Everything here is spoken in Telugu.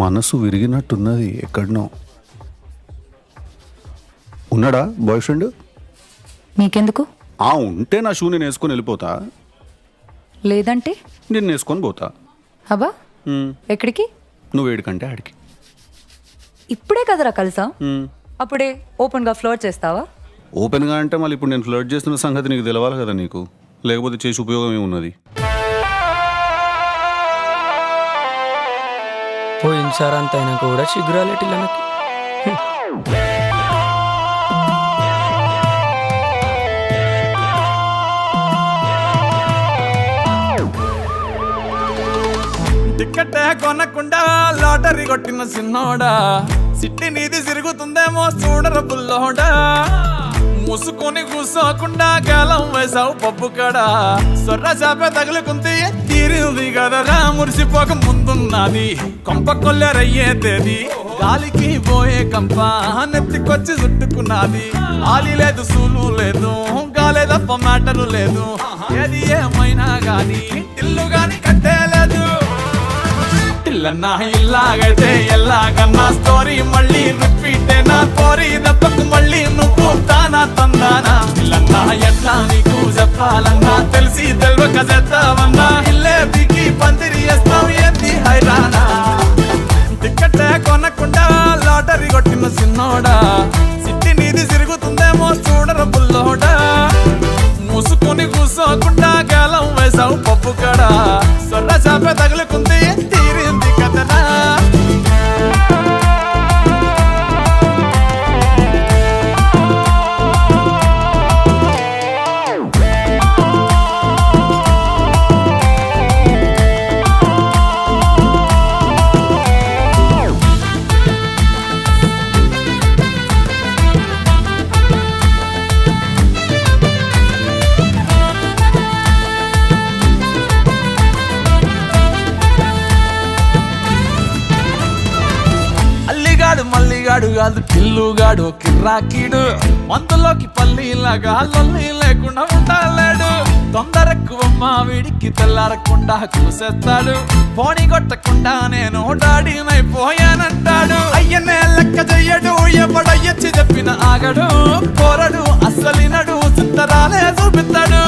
మనసు విరిగినట్టున్నది ఎక్కడనో. ఉన్నాడా బాయ్ ఫ్రెండ్? నీకెందుకు? ఉంటే నా షూ నేను వేసుకొని వెళ్ళిపోతా, లేదంటే నేను వేసుకొని పోతా. అబ్బా ఎక్కడికి? నువ్వు ఏడికంటే ఆడికి. ఇప్పుడే కదరా కలిసా, అప్పుడే ఓపెన్గా ఫ్లోర్ చేస్తావా? ఓపెన్గా అంటే మళ్ళీ ఇప్పుడు నేను ఫ్లర్ట్ చేస్తున్న సంగతి నీకు తెలవాలి కదా నీకు, లేకపోతే చేసి ఉపయోగం ఏమున్నది? పోయినసారి అంత అయినాక కూడా చిగురాలేటిల్లనకి. టికెట్ కొనకుండా లాటరీ కొట్టిన సిన్నోడా, సిట్టి నీది తిరుగుతుందేమో చూడర బుల్లోడా. మూసుకొని కూసోకుండా గాలం వేసావు పప్పు కడ, సొర్ర చాప తగులుకుంది తీరింది కదరా. మురిసిపోక ముందున్నది కొంప కొల్లెరయ్యే తేది, గాలికి పోయే కంప నెత్తికొచ్చి చుట్టుకున్నది. ఆలి లేదు సూలు లేదు, గాలే తప్ప మ్యాటరు లేదు. ఏది ఏమైనా గాని ఇల్లు గాని కట్టేలేదు. ఇల్లన్నా ఇల్లాగైతే ఎల్లాగన్నా స్టోరీ మళ్ళీ రిపీట్ నా కోరి దెబ్బకు మళ్ళీ నువ్వు తానా తందానా. ఇల్లన్నా ఎట్లా నీకు చెప్పాలన్నా తెలిసి తెలవక చేద్దామన్నా, ఇల్లే బిగి పందిరి వేస్తావు ఏంది హైరానా. టికెట్ కొనకుండా లాటరీ కొట్టిన సిన్నోడా, సిట్టి నీది తిరుగుతుందేమో చూడర బుల్లోడా. మూసుకొని కూసోకుండా గాలం వేసావు పప్పు కడ, సొర్ర చాప తగులుకుంది తీరింది కదనా. మల్లిగాడు కాదు కిల్లుగాడు కిర్రాకీడు, మందులోకి పల్లీలాగా లొల్లి లేకుండా ఉండలేడు. తొందరెక్కువమ్మా వీడికి తెల్లారకుండా కూసేస్తాడు, పోనీ కొట్టకుండా నేను డాడీనైపోయానంటాడు. అయ్యనే లెక్క చెయ్యడు, ఎవడయ్యచ్చి చెప్పిన ఆగడు. పోరడు అస్సలినడు, చిత్తరాలే చూపిస్తాడు.